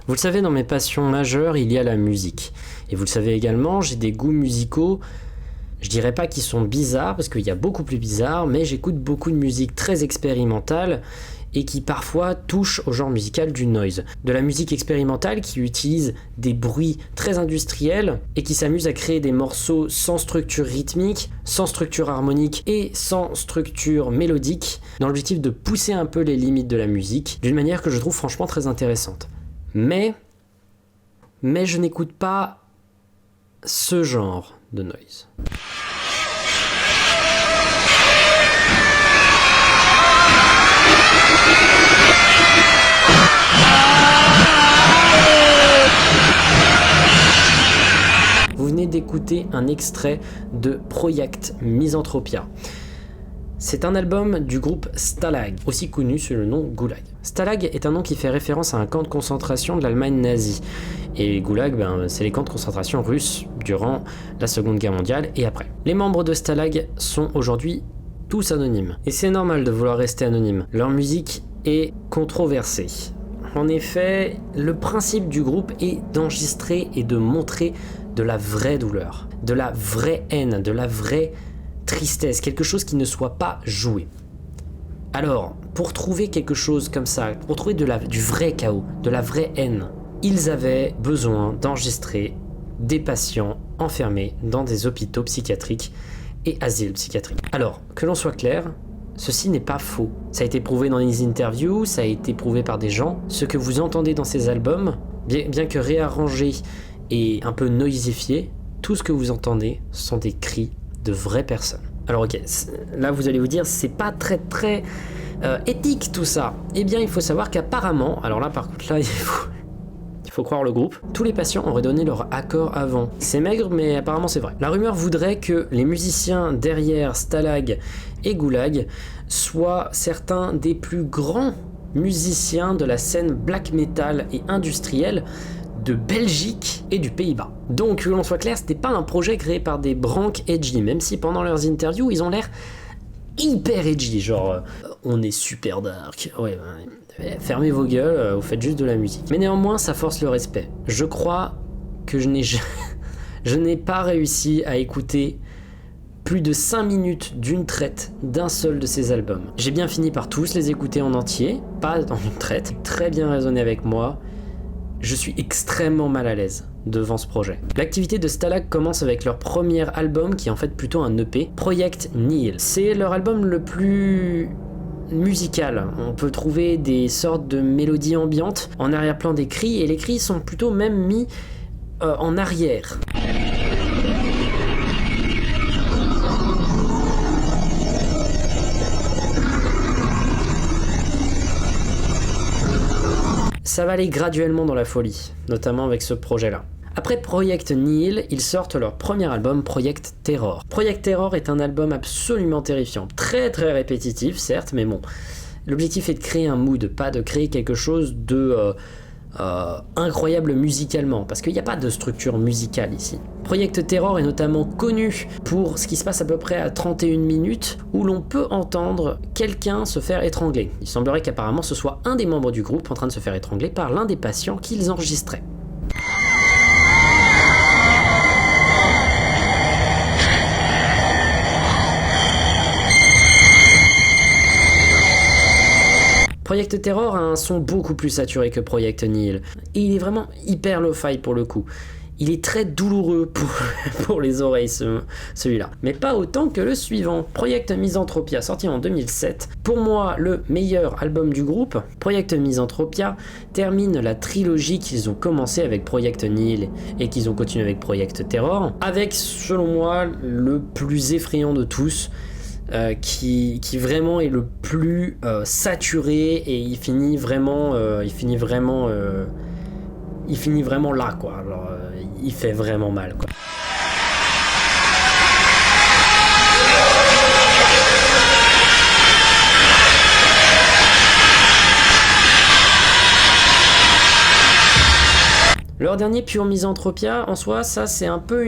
Vous le savez, dans mes passions majeures, il y a la musique. Et vous le savez également, j'ai des goûts musicaux, je dirais pas qu'ils sont bizarres, parce qu'il y a beaucoup plus bizarre, mais j'écoute beaucoup de musique très expérimentale et qui parfois touche au genre musical du noise. De la musique expérimentale qui utilise des bruits très industriels et qui s'amuse à créer des morceaux sans structure rythmique, sans structure harmonique et sans structure mélodique, dans l'objectif de pousser un peu les limites de la musique, d'une manière que je trouve franchement très intéressante. Mais je n'écoute pas ce genre de noise. Vous venez d'écouter un extrait de Project Misanthropia. C'est un album du groupe Stalag, aussi connu sous le nom Goulag. Stalag est un nom qui fait référence à un camp de concentration de l'Allemagne nazie. Et Goulag, c'est les camps de concentration russes durant la Seconde Guerre mondiale et après. Les membres de Stalag sont aujourd'hui tous anonymes. Et c'est normal de vouloir rester anonyme. Leur musique est controversée. En effet, le principe du groupe est d'enregistrer et de montrer de la vraie douleur, de la vraie haine, de la vraie tristesse, quelque chose qui ne soit pas joué. Alors, pour trouver quelque chose comme ça, pour trouver du vrai chaos, de la vraie haine, ils avaient besoin d'enregistrer des patients enfermés dans des hôpitaux psychiatriques et asiles psychiatriques. Alors, que l'on soit clair, ceci n'est pas faux. Ça a été prouvé dans les interviews, ça a été prouvé par des gens. Ce que vous entendez dans ces albums, bien que réarrangé et un peu noisifié, tout ce que vous entendez sont des cris de vraies personnes. Alors ok, là vous allez vous dire, c'est pas très éthique tout ça. Eh bien il faut savoir qu'apparemment, alors là par contre là il faut croire le groupe, tous les patients auraient donné leur accord avant. C'est maigre mais apparemment c'est vrai. La rumeur voudrait que les musiciens derrière Stalag et Goulag soient certains des plus grands musiciens de la scène black metal et industrielle de Belgique et du Pays-Bas. Donc, que l'on soit clair, c'était pas un projet créé par des branques edgy, même si pendant leurs interviews, ils ont l'air hyper edgy, genre on est super dark, ouais, fermez vos gueules, vous faites juste de la musique. Mais néanmoins, ça force le respect. Je crois que je n'ai pas réussi à écouter plus de 5 minutes d'une traite d'un seul de ces albums. J'ai bien fini par tous les écouter en entier, pas dans une traite, très bien résonné avec moi. Je suis extrêmement mal à l'aise devant ce projet. L'activité de Stalag commence avec leur premier album qui est en fait plutôt un EP, Project Nihil. C'est leur album le plus musical. On peut trouver des sortes de mélodies ambiantes en arrière-plan des cris et les cris sont plutôt même mis en arrière. Ça va aller graduellement dans la folie, notamment avec ce projet-là. Après Project Nihil, ils sortent leur premier album, Project Terror. Project Terror est un album absolument terrifiant, très répétitif certes, mais bon. L'objectif est de créer un mood, pas de créer quelque chose de incroyable musicalement, parce qu'il n'y a pas de structure musicale ici. Project Terror est notamment connu pour ce qui se passe à peu près à 31 minutes, où l'on peut entendre quelqu'un se faire étrangler. Il semblerait qu'apparemment ce soit un des membres du groupe en train de se faire étrangler par l'un des patients qu'ils enregistraient. Project Terror a un son beaucoup plus saturé que Project Nihil, et il est vraiment hyper lo-fi pour le coup. Il est très douloureux pour les oreilles celui-là, mais pas autant que le suivant, Project Misanthropia, sorti en 2007. Pour moi, le meilleur album du groupe. Project Misanthropia termine la trilogie qu'ils ont commencé avec Project Nihil et qu'ils ont continué avec Project Terror, avec, selon moi, le plus effrayant de tous, qui vraiment est le plus saturé et il finit vraiment là quoi. Alors, il fait vraiment mal quoi. Leur dernier Pure Misanthropia en soi, ça c'est un peu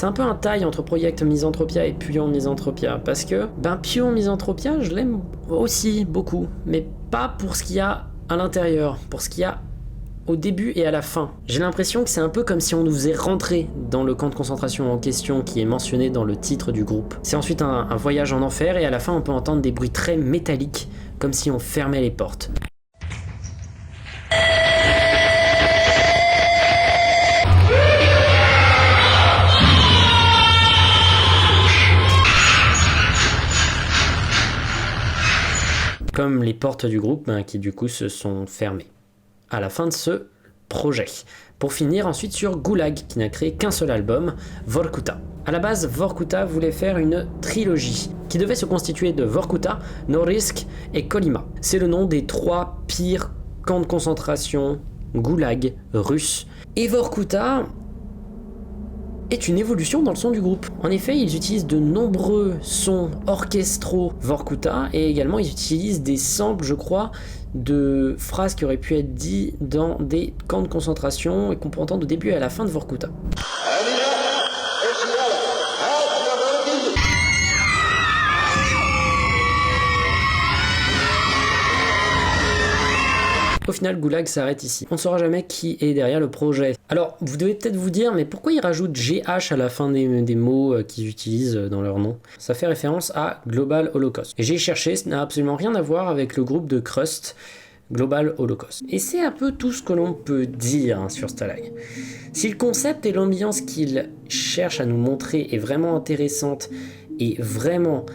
un taille entre Project Misanthropia et Pure Misanthropia, parce que Pure Misanthropia, je l'aime aussi beaucoup, mais pas pour ce qu'il y a à l'intérieur, pour ce qu'il y a au début et à la fin. J'ai l'impression que c'est un peu comme si on nous faisait rentrer dans le camp de concentration en question qui est mentionné dans le titre du groupe. C'est ensuite un voyage en enfer et à la fin on peut entendre des bruits très métalliques, comme si on fermait les portes. Comme les portes du groupe qui du coup se sont fermées à la fin de ce projet. Pour finir ensuite sur Goulag, qui n'a créé qu'un seul album, Vorkuta. À la base, Vorkuta voulait faire une trilogie qui devait se constituer de Vorkuta, Norilsk et Kolyma. C'est le nom des 3 pires camps de concentration Goulag russes. Et Vorkuta est une évolution dans le son du groupe. En effet, ils utilisent de nombreux sons orchestraux Vorkuta et également ils utilisent des samples, je crois, de phrases qui auraient pu être dites dans des camps de concentration et qu'on peut entendre au début et à la fin de Vorkuta. Au final, Goulag s'arrête ici. On ne saura jamais qui est derrière le projet. Alors, vous devez peut-être vous dire, mais pourquoi ils rajoutent GH à la fin des mots qu'ils utilisent dans leur nom? Ça fait référence à Global Holocaust. Et j'ai cherché, ça n'a absolument rien à voir avec le groupe de Crust, Global Holocaust. Et c'est un peu tout ce que l'on peut dire sur Stalag. Si le concept et l'ambiance qu'il cherche à nous montrer est vraiment intéressante et vraiment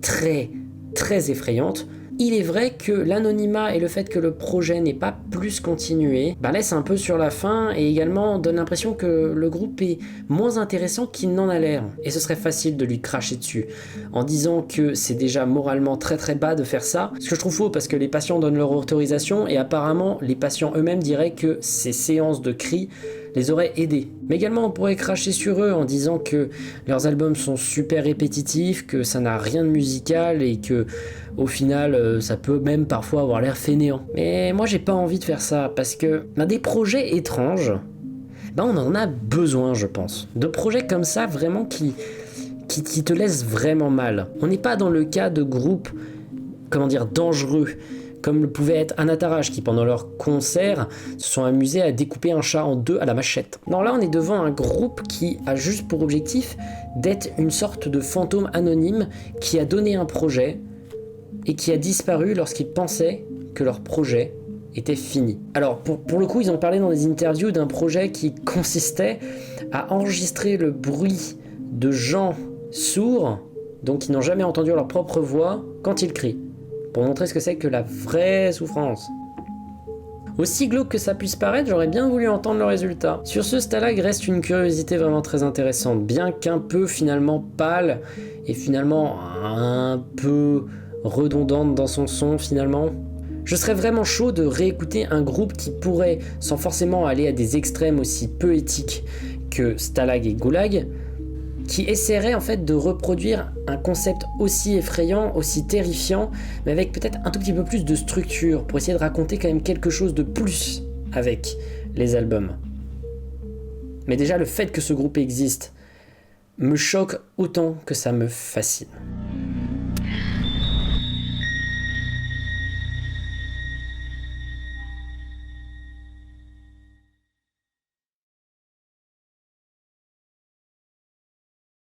très, très effrayante, il est vrai que l'anonymat et le fait que le projet n'ait pas plus continué laisse un peu sur la fin et également donne l'impression que le groupe est moins intéressant qu'il n'en a l'air. Et ce serait facile de lui cracher dessus en disant que c'est déjà moralement très très bas de faire ça. Ce que je trouve faux parce que les patients donnent leur autorisation et apparemment les patients eux-mêmes diraient que ces séances de cris les auraient aidés. Mais également on pourrait cracher sur eux en disant que leurs albums sont super répétitifs, que ça n'a rien de musical et que au final ça peut même parfois avoir l'air fainéant. Mais moi j'ai pas envie de faire ça parce que des projets étranges, on en a besoin je pense. De projets comme ça vraiment qui te laissent vraiment mal. On n'est pas dans le cas de groupes dangereux comme le pouvait être Anataraj qui pendant leur concert se sont amusés à découper un chat en 2 à la machette. Non, là on est devant un groupe qui a juste pour objectif d'être une sorte de fantôme anonyme qui a donné un projet et qui a disparu lorsqu'ils pensaient que leur projet était fini. Alors pour le coup ils ont parlé dans des interviews d'un projet qui consistait à enregistrer le bruit de gens sourds, donc qui n'ont jamais entendu leur propre voix quand ils crient, pour montrer ce que c'est que la vraie souffrance. Aussi glauque que ça puisse paraître, j'aurais bien voulu entendre le résultat. Sur ce, Stalag reste une curiosité vraiment très intéressante, bien qu'un peu finalement pâle et finalement un peu redondante dans son son finalement. Je serais vraiment chaud de réécouter un groupe qui pourrait, sans forcément aller à des extrêmes aussi poétiques que Stalag et Goulag, qui essaierait en fait de reproduire un concept aussi effrayant, aussi terrifiant, mais avec peut-être un tout petit peu plus de structure, pour essayer de raconter quand même quelque chose de plus avec les albums. Mais déjà le fait que ce groupe existe me choque autant que ça me fascine.